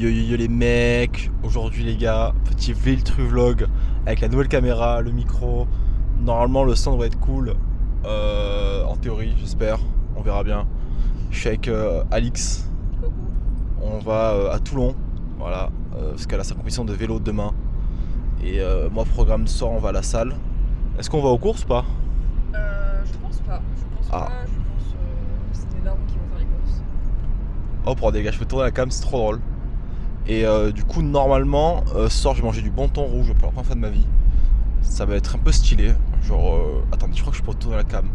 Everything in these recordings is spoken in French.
Yo yo yo les mecs, aujourd'hui les gars, petit Viltru vlog avec la nouvelle caméra, le micro. Normalement le son devrait être cool, en théorie j'espère, on verra bien. Je suis avec Alix, on va à Toulon, voilà, parce qu'elle a sa compétition de vélo demain. Et moi programme ce soir on va à la salle. Est-ce qu'on va aux courses ou pas? Je pense pas. Ah, Je pense c'est mes darons qui vont faire les courses. oh pour des gars, je peux tourner la cam, c'est trop drôle. Et du coup normalement ce soir je vais manger du bon thon rouge pour la première fois de ma vie. Ça va être un peu stylé. Genre, attendez, je crois que je peux retourner la cam.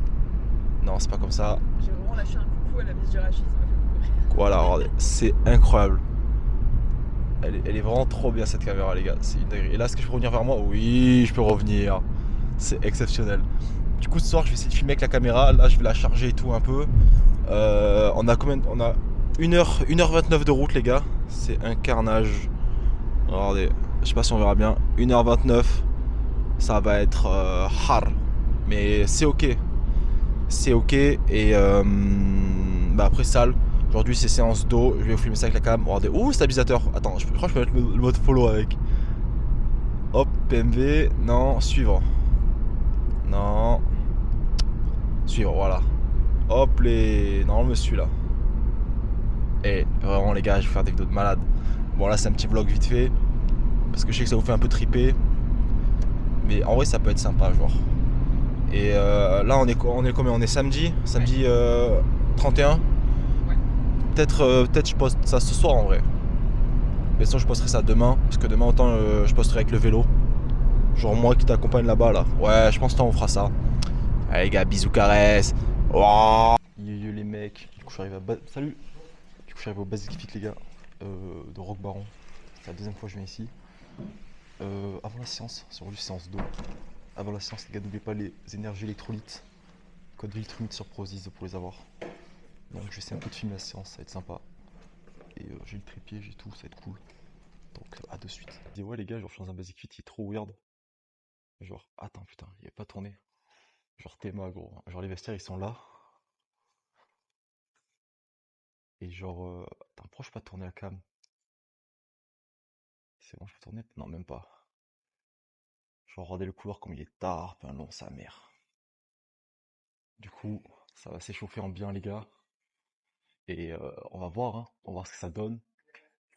Non, c'est pas comme ça. J'ai vraiment lâché un coucou à la Miss Girachi, ça m'a fait beaucoup rire. Voilà, regardez, c'est incroyable. Elle est vraiment trop bien cette caméra, les gars. C'est une dinguerie. Et là, est-ce que je peux revenir vers moi? Oui, je peux revenir. C'est exceptionnel. Du coup, ce soir, je vais essayer de filmer avec la caméra. Là, je vais la charger et tout un peu. On a combien? On a 1h29 de route, les gars. C'est un carnage. Regardez, je sais pas si on verra bien. 1h29. Ça va être hard. Mais c'est ok. C'est ok. Et bah après salle. Aujourd'hui c'est séance d'eau. Je vais vous filmer ça avec la cam. Regardez. Ouh, stabilisateur. Attends, je crois que je peux mettre le mode follow avec. Hop, PMV. Non, suivre. Non. Suivre, voilà. Hop les. Non, monsieur là. Et vraiment les gars, je vais faire des vidéos de malade. Bon là c'est un petit vlog vite fait. Parce que je sais que ça vous fait un peu triper. Mais en vrai ça peut être sympa genre. Et là on est combien? On est samedi. Samedi 31. Ouais. Peut-être je poste ça ce soir en vrai. Mais sinon je posterai ça demain. Parce que demain autant je posterai avec le vélo. Genre moi qui t'accompagne là-bas là. Ouais, je pense que on fera ça. Allez les gars, bisous caresses. Oh yo les mecs. Du coup je suis arrivé à Salut. Du coup je suis arrivé au Basic Fit les gars. De Rock Baron. C'est la deuxième fois que je viens ici. Avant la séance, c'est aujourd'hui séance d'eau. Avant la séance les gars, n'oubliez pas les énergies électrolytes. Code Viltrumite sur Prozis pour les avoir. Donc je vais essayer un peu de filmer la séance, ça va être sympa. Et j'ai le trépied, j'ai tout, ça va être cool. Donc à de suite. Je dis ouais les gars, genre je suis dans un Basic Fit qui est trop weird. Genre, attends putain, il est pas tourné. Genre Théma gros. Genre les vestiaires ils sont là. Et genre, attends, pourquoi je peux pas tourner la cam? C'est bon, je peux tourner? Non, même pas. Genre regardez le couloir comme il est tard, ben non, sa mère. Du coup, ça va s'échauffer en bien les gars. Et on va voir, hein. On va voir ce que ça donne.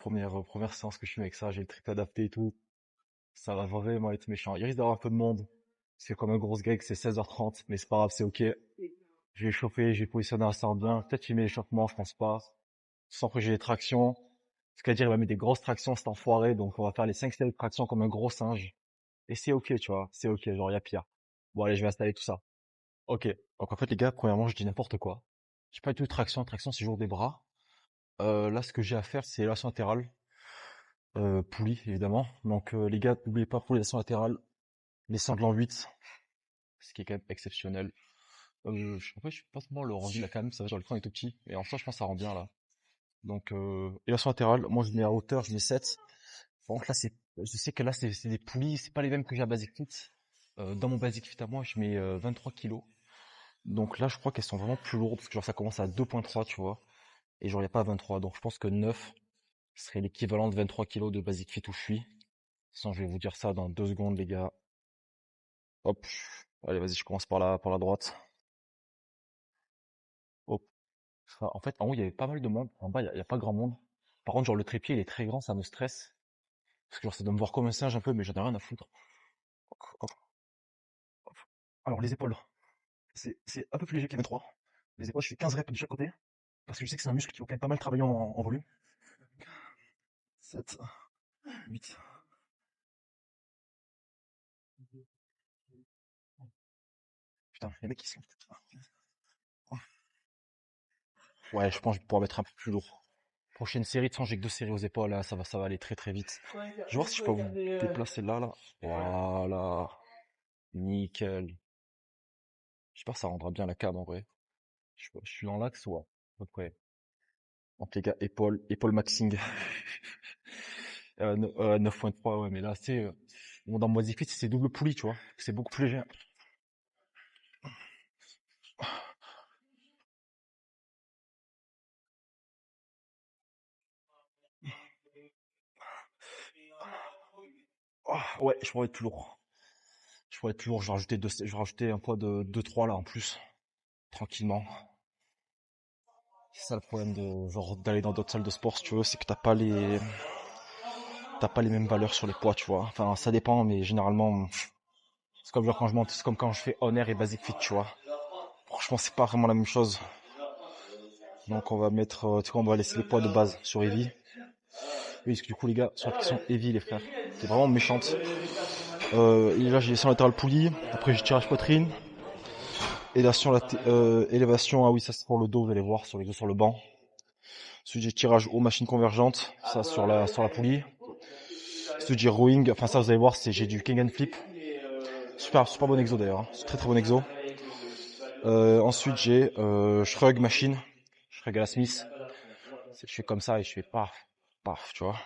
Première séance que je fais avec ça, j'ai le trip adapté et tout. Ça va vraiment être méchant. Il risque d'avoir un peu de monde. C'est comme un gros gag, c'est 16h30, mais c'est pas grave, c'est ok. Je vais chauffer, je vais positionner assez bien. Peut-être filmer l'échauffement, je pense pas. Sans que j'ai des tractions. Ce qu'à dire, il va mettre des grosses tractions, cet enfoiré. Donc on va faire les 5 séries de tractions comme un gros singe. Et c'est ok, tu vois. C'est ok, genre y a pire. Bon allez, je vais installer tout ça. Ok. Donc en fait les gars, premièrement, je dis n'importe quoi. J'ai pas du tout de traction. Traction, c'est toujours des bras. Là, ce que j'ai à faire, c'est élevation latérale. Poulie, évidemment. Donc les gars, n'oubliez pas pour l'élevation latérale. Descendre l'an 8, ce qui est quand même exceptionnel. En fait, je sais pas comment le rendu là quand même, ça va, genre le cran est tout petit, et en soi je pense que ça rend bien là. Donc élévation latérale, moi je mets à hauteur, je mets 7. Par contre là je sais que là c'est des poulies, c'est pas les mêmes que j'ai à Basic Fit. Dans mon Basic Fit à moi, je mets 23 kilos. Donc là je crois qu'elles sont vraiment plus lourdes, parce que genre ça commence à 2.3 tu vois, et genre y a pas à 23, donc je pense que 9 serait l'équivalent de 23 kilos de Basic Fit où je suis. Sinon je vais vous dire ça dans 2 secondes les gars. Hop, allez vas-y je commence par la droite. Hop. En fait, en haut, il y avait pas mal de monde. En bas, il y a pas grand monde. Par contre, genre, le trépied, il est très grand, ça me stresse. Parce que genre, ça doit me voir comme un singe un peu, mais j'en ai rien à foutre. Hop, hop, hop. Alors, les épaules. C'est un peu plus léger que les 23. Les épaules, je fais 15 reps de chaque côté. Parce que je sais que c'est un muscle qui va quand même pas mal travailler en volume. 7, 8. Putain, les mecs, ils sont... Ouais, je pense que je vais pouvoir mettre un peu plus lourd. Prochaine série, de toute façon, j'ai que 2 séries aux épaules, là, ça va aller très très vite. Je vais voir si je peux vous déplacer là, là. Voilà. Nickel. J'espère que ça rendra bien la cam en vrai. Je suis dans l'axe ou à peu près. Donc les gars, épaule maxing. 9.3, ouais, mais là, c'est... bon, dans Modifit, c'est double poulie, tu vois. C'est beaucoup plus léger. Ouais, je pourrais être plus lourd. Je pourrais être plus lourd, je vais rajouter un poids de 2-3 là en plus. Tranquillement. C'est ça le problème de genre d'aller dans d'autres salles de sport si tu veux, c'est que t'as pas les mêmes valeurs sur les poids, tu vois. Enfin ça dépend, mais généralement c'est comme genre quand je monte, c'est comme quand je fais on air et basic fit, tu vois. Franchement c'est pas vraiment la même chose. Donc on va mettre, tu sais quoi, on va laisser les poids de base sur heavy. Oui, parce que du coup les gars, sur l'application heavy les frères, qui est vraiment méchante. Et là j'ai laissé en latéral poulie, après j'ai tirage poitrine. Élévation, ah oui, ça c'est pour le dos, vous allez voir, sur les dos sur le banc. Ensuite j'ai tirage haut, machine convergente, ça sur la poulie. Ensuite j'ai rowing, enfin ça vous allez voir, j'ai du king and flip. Super bon exo d'ailleurs, hein. C'est très très bon exo. Ensuite j'ai shrug machine, shrug à la Smith. Je fais comme ça et je fais paf, paf, tu vois.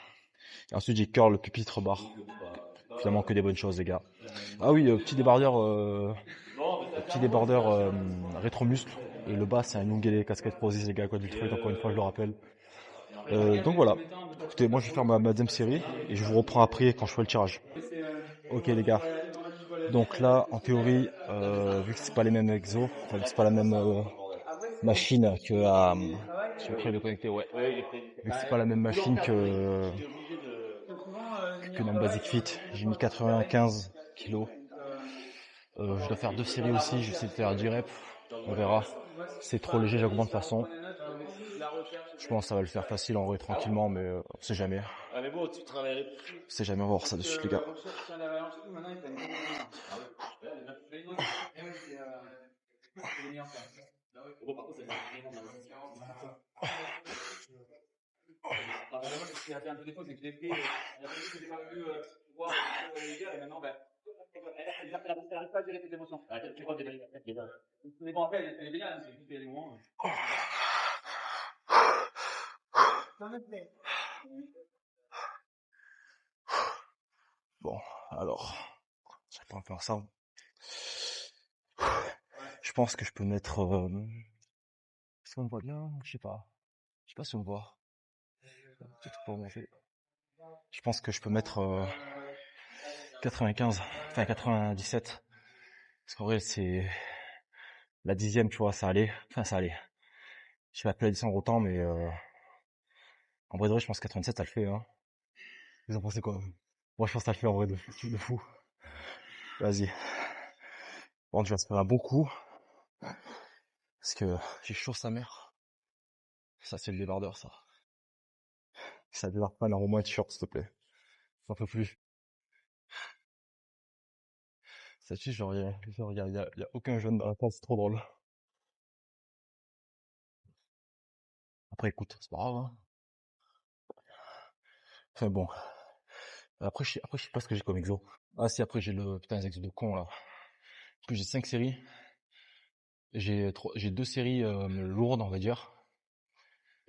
Et ensuite j'ai curl, le pupitre barre. Finalement que des bonnes choses les gars. Ah oui, petit débardeur rétro-muscle. Et le bas c'est un Lungele casquette Prozis les gars, quoi du truc, encore une fois je le rappelle. Donc voilà. Écoutez, moi je vais faire ma deuxième série et je vous reprends après quand je ferai le tirage. Ok les gars. Donc là, en théorie, vu que c'est pas les mêmes exos, enfin, vu que c'est pas la même machine que à, je suis prêt de connecter, ouais. Vu que c'est pas la même machine que dans le Basic Fit, j'ai mis 95 kilos. Je dois faire deux séries aussi, je vais essayer de faire 10 reps, on verra. C'est trop léger, j'augmente de toute façon. Je pense que ça va le faire facile en vrai, tranquillement, mais on sait jamais. On sait jamais, on va voir ça de suite les gars. Bon, alors, je vais pas faire ça. Je pense que je peux mettre... Est-ce qu'on me voit bien? Je sais pas. Je sais pas si on me voit. Peut-être pas monter. Je pense que je peux mettre 95, enfin 97. Parce qu'en vrai, c'est la 10e, tu vois, ça allait. Enfin, ça allait. Je vais pas pu la descendre autant, mais en vrai de vrai, je pense que 87, ça le fait. Hein. Vous en pensez quoi? Moi, je pense que ça le fait en vrai de fou. Vas-y. Bon, je vais se faire un bon coup. Parce que j'ai chaud sa mère. Ça, c'est le débardeur, ça. Ça débarque pas, normalement, un t-shirt, s'il te plaît. J'en peux plus. Ça tue, genre, y a aucun jeune dans la classe, c'est trop drôle. Après, écoute, c'est pas grave, hein. Enfin bon. Après, je sais pas ce que j'ai comme exo. Ah si, après, j'ai putain, les exos de con, là. En plus, j'ai 5 séries. J'ai 2 séries lourdes, on va dire.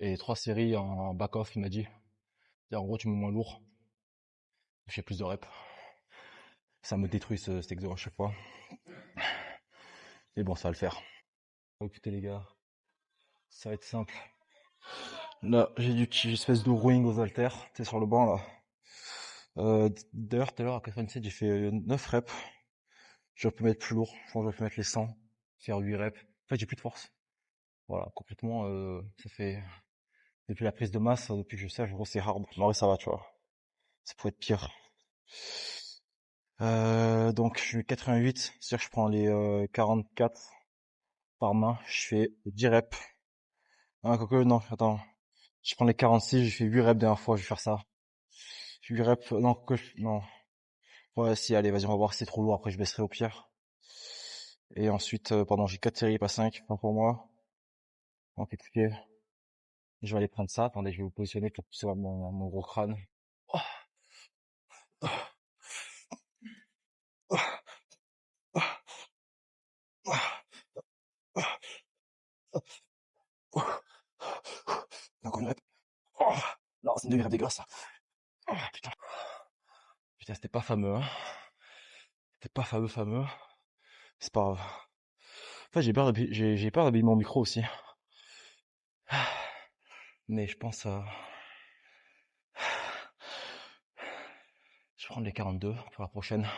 Et 3 séries en back-off, il m'a dit. En gros, tu mets moins lourd. Je fais plus de reps. Ça me détruit cet exo à chaque fois. Mais bon, ça va le faire. Écoutez les gars, ça va être simple. Là, j'ai du petit espèce de rowing aux haltères, tu sais, sur le banc là. D'ailleurs, tout à l'heure à 87, j'ai fait 9 reps. Je peux mettre plus lourd, je pense que je vais mettre les 100, faire 8 reps. En fait, j'ai plus de force. Voilà, complètement, ça fait, depuis la prise de masse, depuis que je sais, je gros, c'est hard. En vrai, ça va, tu vois. Ça pourrait être pire. Donc, je suis 88, c'est-à-dire que je prends les 44 par main, je fais 10 reps. Ah, quoique, non, attends. Je prends les 46, j'ai fait 8 reps dernière fois, je vais faire ça. 8 reps, non, non. Ouais, si, allez, vas-y, on va voir si c'est trop lourd, après je baisserai au pire. Et ensuite, pardon, j'ai 4 séries, pas 5, pas pour moi. Donc, écoutez, je vais aller prendre ça. Attendez, je vais vous positionner pour que tu vois mon gros crâne. Oh, oh, oh, oh, encore une rep. Oh, non, c'est une demi-rep dégueulasse, ça. Oh, putain. Putain, c'était pas fameux, hein. C'était pas fameux. C'est pas grave. En fait, j'ai peur d'abîmer mon micro aussi. Mais je pense à... Je vais prendre les 42 pour la prochaine.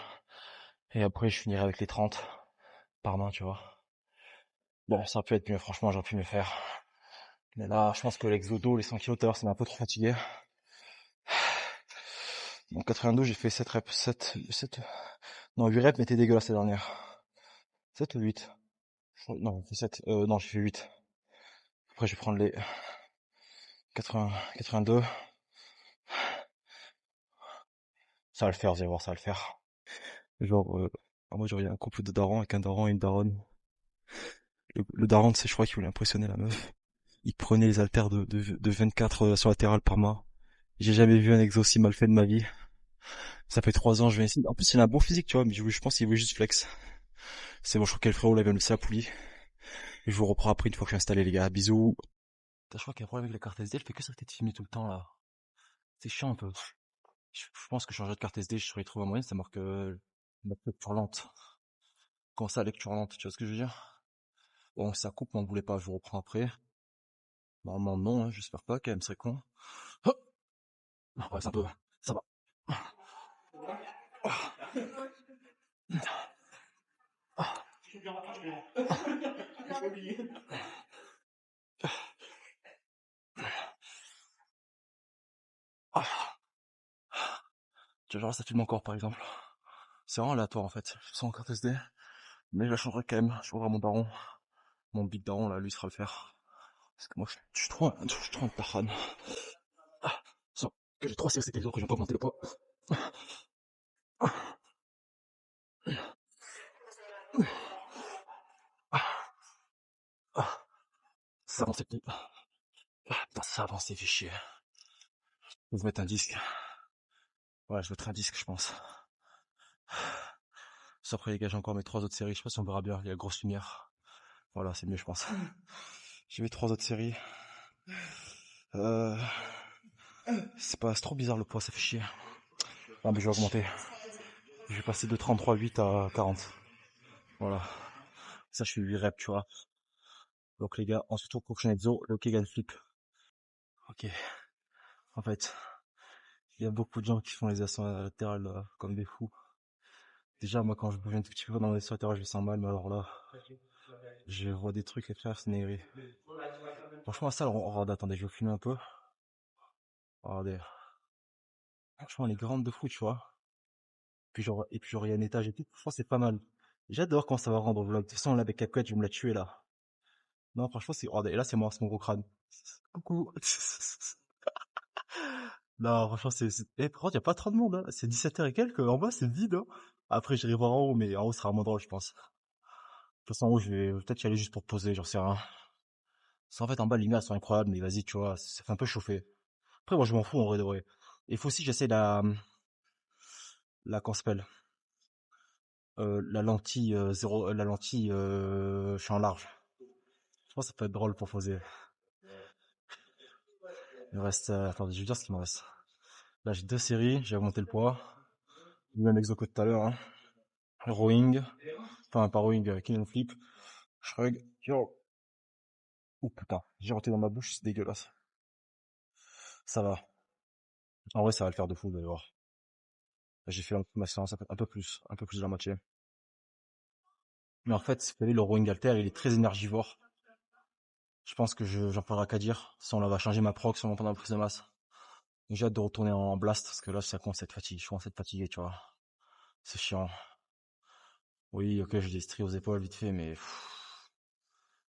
Et après, je finirai avec les 30 par main, tu vois. Bon, ça peut être mieux, franchement, j'aurais pu mieux faire. Mais là, je pense que l'exodo, les 100 kg tout à l'heure, ça m'a un peu trop fatigué. Donc 82, j'ai fait 7 reps, 7, non, 8 reps, mais t'es dégueulasse la dernière. 7 ou 8? Non, j'ai fait 7, non, j'ai fait 8. Après, je vais prendre les 80, 82. Ça va le faire, vous allez voir, ça va le faire. Genre, moi, j'aurais un couple de darons avec un daron et une daronne. Le daron, tu sais, je crois qu'il voulait impressionner la meuf. Il prenait les haltères de 24 sur latéral par mois. J'ai jamais vu un exo aussi mal fait de ma vie. Ça fait 3 ans, je vais essayer. En plus, il a un bon physique, tu vois, mais je pense qu'il veut juste flex. C'est bon, je crois qu'elle frérot, là, il vient me laisser la poulie. Et je vous reprends après une fois que je suis installé, les gars. Bisous. Putain, je crois qu'il y a un problème avec la carte SD, elle fait que ça de filmer tout le temps, là. C'est chiant, un peu. Je pense que changer de carte SD, je saurais trouver un moyen, ça marque, la lecture lente. Comment ça, lecture lente, tu vois ce que je veux dire? Bon, ça coupe, mais on voulait pas, je vous reprends après. Normalement, non, hein, j'espère pas, quand même, c'est con. Hop. Ouais, ça peut, ça va. Tu vois, genre, ça filme encore, par exemple. C'est vraiment aléatoire, en fait. Je sens en carte SD. Mais je la changerai quand même. Je trouverai mon daron. Mon big daron, là, lui, sera le faire. Parce que moi, je suis trop un personne. Ah, sans que j'ai 3 séries, c'était que j'ai pas augmenté le poids. Ça avance, c'est putain, ça avance, c'est fait chier. Je vais mettre un disque. Ouais, je vais mettre un disque, je pense. Après, les gars, j'ai encore mes 3 autres séries. Je sais pas si on verra bien. Il y a la grosse lumière. Voilà, c'est mieux, je pense. J'ai mes 3 autres séries. C'est trop bizarre le poids, ça fait chier. Ah, mais je vais augmenter. Je vais passer de 33,8 à 40. Voilà. Ça, je fais 8 reps, tu vois. Donc, les gars, ensuite, au prochain exo, le Kegan Flip. Ok. En fait, il y a beaucoup de gens qui font les ascensions latérales comme des fous. Déjà, moi, quand je bouge un tout petit peu dans les ascensions latérales, je me sens mal, mais alors là, je vois des trucs, les frères, c'est négri. Franchement, ça, regardez, attendez, je vais filmer un peu. Regardez. Franchement, elle est grande de fou, tu vois. Et puis genre, il y a un étage et tout. Franchement, c'est pas mal. J'adore quand ça va rendre au vlog. De toute façon, là, avec CapCut, je vais me la tuer, là. Non, franchement, regardez, et là, c'est moi, c'est mon gros crâne. Coucou. Non, franchement, par contre, y a pas trop de monde, hein. C'est 17h et quelques. En bas, c'est vide, hein. Après, j'irai voir en haut, mais en haut, ça sera moins drôle, je pense. De toute façon, en haut, je vais peut-être y aller juste pour poser, j'en sais rien. C'est en fait, en bas, les lumières sont incroyables, mais vas-y, tu vois, ça fait un peu chauffer. Après, moi, je m'en fous, en vrai de vrai. Il faut aussi que j'essaie qu'on s'appelle, la lentille, la lentille, champ large. Je pense que ça peut être drôle pour poser. Il me reste, attendez, je vais dire ce qu'il me reste. Là, j'ai 2 séries, j'ai augmenté le poids. Le même exo que tout à l'heure, hein. Rowing. Enfin, pas rowing, clean and flip. Shrug. Yo. Oh putain, j'ai roté dans ma bouche, c'est dégueulasse. Ça va. En vrai, ça va le faire de fou, vous allez voir. Là, j'ai fait ma séance un peu plus de la moitié. Mais en fait, vous savez, le rowing halter, il est très énergivore. Je pense que j'en parlerai qu'à dire. Si on va changer ma proc sûrement pendant la prise de masse. J'ai hâte de retourner en blast, parce que là, ça commence à être fatigué. Je commence à être fatigué, tu vois. C'est chiant. Oui, ok, j'ai des stries aux épaules vite fait, mais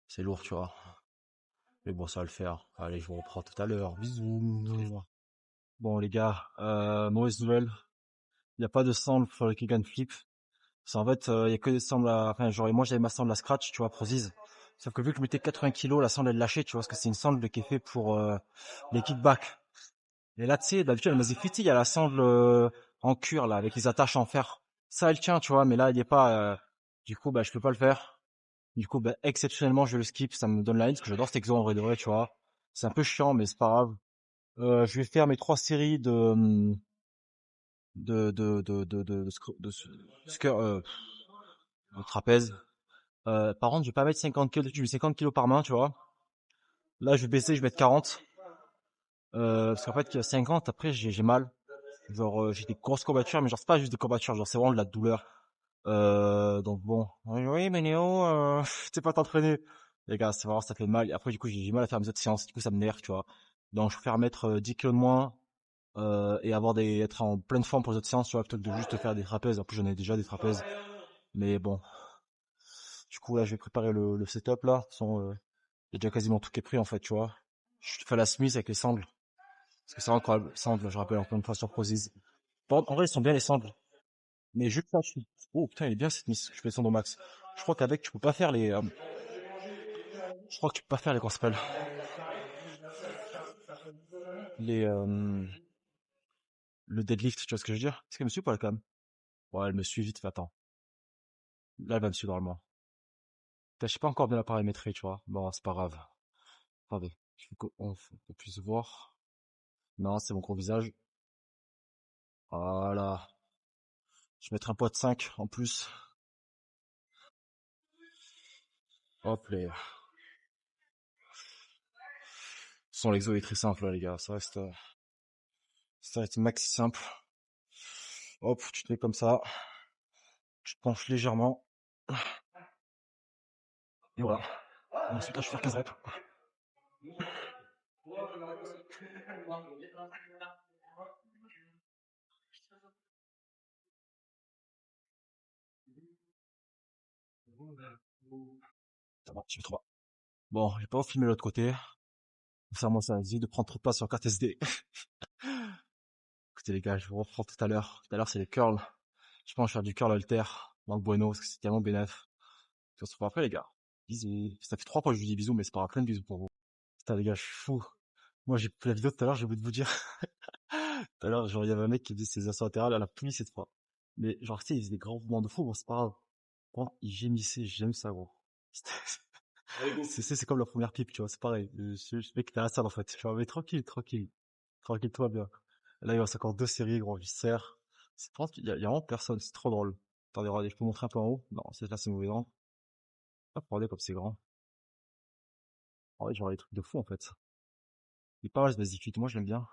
c'est lourd, tu vois. Mais bon, ça va le faire. Allez, je vous reprends tout à l'heure. Bisous. Bon, les gars, mauvaise nouvelle. Il n'y a pas de sangle sur le kick and flip. C'est en fait, il y a que des sangles enfin, genre, moi, j'avais ma sangle à scratch, tu vois, Prozise. Sauf que vu que je mettais 80 kilos, la sangle, elle lâchait, tu vois, parce que c'est une sangle qui est faite pour, les kickbacks. Et là, tu sais, d'habitude, elle me disait, il y a la sangle, en cuir, là, avec les attaches en fer. Ça, elle tient, tu vois, mais là, il est pas, du coup, bah, je peux pas le faire. Du coup, bah, exceptionnellement, je le skip, ça me donne la haine, parce que j'adore cet exo en vrai de vrai, tu vois. C'est un peu chiant, mais c'est pas grave. Je vais faire mes 3 séries de trapèze. Par contre, je vais pas mettre 50 kg, je mets 50 kilos par main, tu vois. Là, je vais baisser, je vais mettre 40. Parce qu'en fait, 50, après, j'ai mal. Genre, j'ai des grosses courbatures, mais genre, c'est pas juste des courbatures, genre, c'est vraiment de la douleur. Donc bon. Oui, oui, mais Néo, tu sais pas t'entraîner. Les gars, c'est vraiment, ça fait mal. Et après, du coup, j'ai du mal à faire mes autres séances. Du coup, ça me nerve, tu vois. Donc, je préfère mettre 10 kilos de moins, et être en pleine forme pour les autres séances, tu vois, plutôt que de juste faire des trapèzes. En plus, j'en ai déjà des trapèzes. Mais bon. Du coup, là, je vais préparer le setup, là. De toute façon, il y a déjà quasiment tout qui est pris, en fait, tu vois. Je fais la Smith avec les sangles. Parce que c'est incroyable. Sangles, je rappelle encore une fois sur Prozis. Bon, en vrai, ils sont bien les sangles. Mais juste là, oh putain, il est bien cette Smith. Je fais son au max. Je crois qu'avec, tu peux pas faire les, je crois que tu peux pas faire les, comment ça s'appelle? Les, le deadlift, tu vois ce que je veux dire? Est-ce qu'elle me suit ou pas, quand même? Ouais, elle me suit vite fait, attends. Là, elle va me suivre normalement. Putain, je sais pas encore bien la paramétrer, tu vois. Bon, c'est pas grave. Attendez. Il faut qu'on puisse voir. Non, c'est mon gros visage. Voilà. Je vais mettre un poids de 5 en plus. Hop là. Son l'exo est très simple, là, les gars. Ça reste maxi simple. Hop, tu te mets comme ça. Tu te penches légèrement. Et voilà. Ensuite, là, je vais faire 15 reps. Ça va, je fais 3. Bon, j'ai pas filmé l'autre côté. Ça, moi, ça dit de prendre trop de place sur carte SD. Écoutez, les gars, je vous reprends tout à l'heure. Tout à l'heure, c'est les curls. Je pense que je vais faire du curl alter. Manque bueno, parce que c'est tellement bénef. On se revoit après, les gars. Bisous. Ça fait 3 fois que je vous dis bisous, mais c'est pas grave, plein de bisous pour vous. Putain, les gars, je suis fou. Moi, j'ai fait la vidéo tout à l'heure, j'ai oublié de vous dire. Tout à l'heure, genre, il y avait un mec qui faisait ses assos latérales à la pluie cette fois. Mais, genre, tu sais, il faisait des grands mouvements de fou, bon, c'est pas grave. Bon, il gémissait, j'aime ça, gros. C'est comme la première pipe, tu vois, c'est pareil. Je mec, t'es à la salle, en fait. Genre, mais tranquille, tranquille. Tranquille, tout va bien. Là, il reste encore 2 séries, gros, je serre. C'est, franchement, il y a vraiment personne, c'est trop drôle. Attendez, regardez, je peux vous montrer un peu en haut? Non, c'est là, c'est mauvais, non? Hop, regardez comme c'est grand. En vrai, genre, des trucs de fou, en fait. Il est pas mal, ce Basic Fit, moi, je l'aime bien.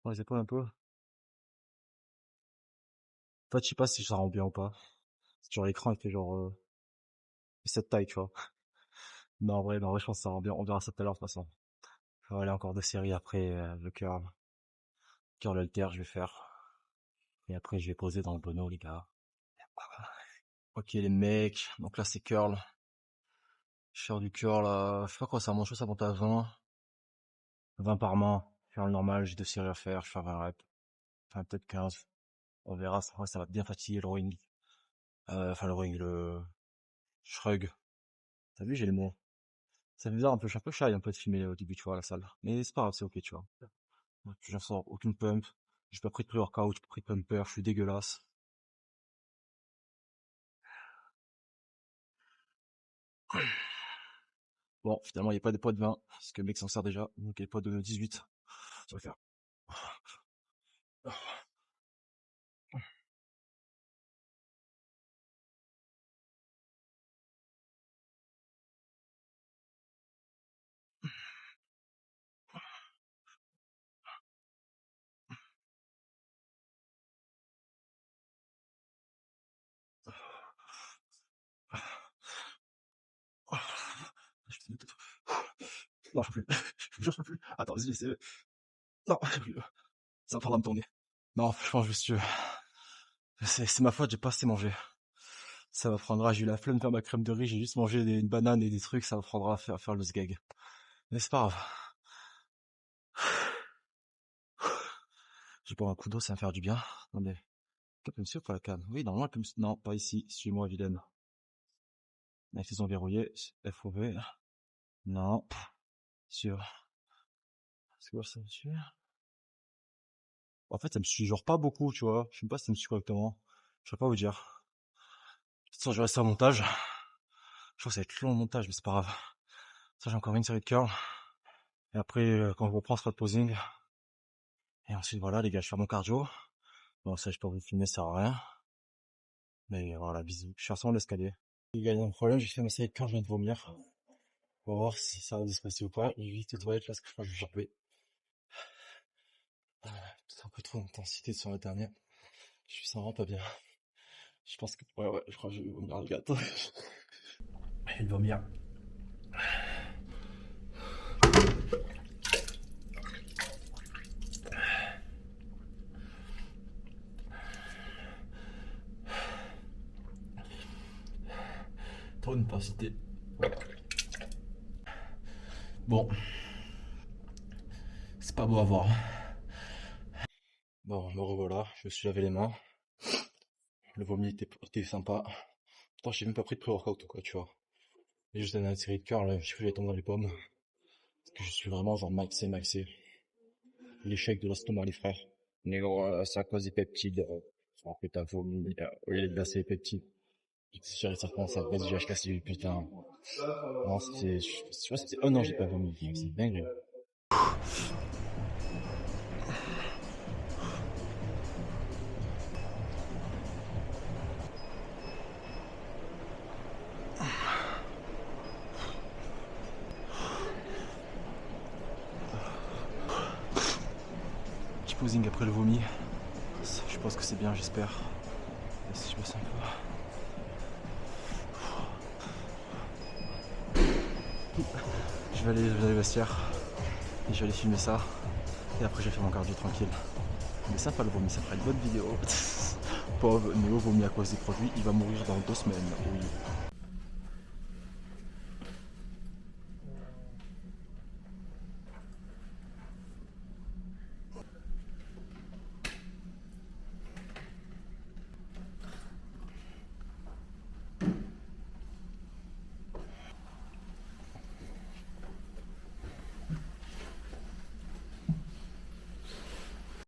Dans les épaules, un peu. En fait, je sais pas si ça rend bien ou pas. Genre, l'écran, il fait genre, cette taille, tu vois. Non, en vrai, je pense que ça rend bien. On verra ça tout à l'heure, de toute façon. Je vais aller encore 2 séries après, le curl. Curl alter, je vais faire. Et après, je vais poser dans le bono, les gars. Ok, les mecs. Donc là, c'est curl. Je vais faire du curl, je sais pas quoi ça mange, ça monte à 20. 20 par main. Faire le normal, j'ai 2 séries à faire, je vais faire 20 reps. Enfin, peut-être 15. On verra, ça va bien fatiguer le rowing. Enfin, le rowing, le shrug. T'as vu, j'ai les mots. Ça fait bizarre un peu, je suis un peu shy un peu de filmer au début, tu vois, à la salle. Mais c'est pas grave, c'est ok, tu vois. Je sors aucune pump. J'ai pas pris de pré-workout, j'ai pas pris de pumper, je suis dégueulasse. Bon, finalement, il n'y a pas de poids de 20, parce que le mec s'en sert déjà. Donc, il y a des poids de 18. Ça va faire. Non, je peux plus. Je peux plus. Attends, vas-y, c'est... Non, je peux plus. Ça va prendre à me tourner. Non, franchement, je suis... C'est ma faute, j'ai pas assez mangé. Ça m'apprendra, j'ai eu la flemme de faire ma crème de riz, j'ai juste mangé une banane et des trucs, ça m'apprendra à faire le sgeg. Mais c'est pas grave. J'ai pas un coup d'eau, ça va me faire du bien. Attendez. Elle peut me suivre ou pas la canne? Oui, normalement, elle peut me suivre. Non, pas ici. Suis-moi, vilaine. Avec les ont verrouillés. FOV. Non. Sûr. C'est quoi ça me suit? En fait, ça me suit genre pas beaucoup, tu vois. Je sais pas si ça me suit correctement. Je sais pas vous dire. De toute façon, je vais rester en montage. Je crois que ça va être long le montage, mais c'est pas grave. Ça, j'ai encore une série de curls. Et après, quand je reprends, ce sera de posing. Et ensuite, voilà, les gars, je fais mon cardio. Bon, ça, je peux vous filmer, ça sert à rien. Mais voilà, bisous. Je suis sur l'escalier. Les gars, il y a un problème, j'ai fait ma série de curls, je viens de vomir. On va voir si ça va se passer ou pas. J'ai vite aux toilettes parce que je crois que je vais gerber. C'est un peu trop d'intensité sur la dernière. Je me sens vraiment pas bien. Je pense que... Ouais, je crois que je vais vomir le gâteau. Il va vomir. Trop d'intensité. Bon. C'est pas beau à voir. Bon, me revoilà. Je me suis lavé les mains. Le vomi était sympa. Pourtant, j'ai même pas pris de pré-workout ou quoi, tu vois. J'ai juste une série de cœur, là. Je sais que je vais tomber dans les pommes. Parce que je suis vraiment genre maxé. L'échec de l'estomac, les frères. Mais gros, c'est à cause des peptides. En fait, t'as vomi. Au lieu de verser les peptides. J'ai certainement ça. Vas-y, j'ai cassé, putain. Non, je vois, c'était 1 an, j'ai pas vomi. C'est dingue. Petit posing après le vomi. Je pense que c'est bien, j'espère. Si je me sens pas. Je vais aller dans les vestiaires et je vais aller filmer ça et après je vais faire mon cardio tranquille. Mais sympa le vomi, ça fera une bonne vidéo. Pauvre Néo vomi à cause des produits, il va mourir dans 2 semaines, oui.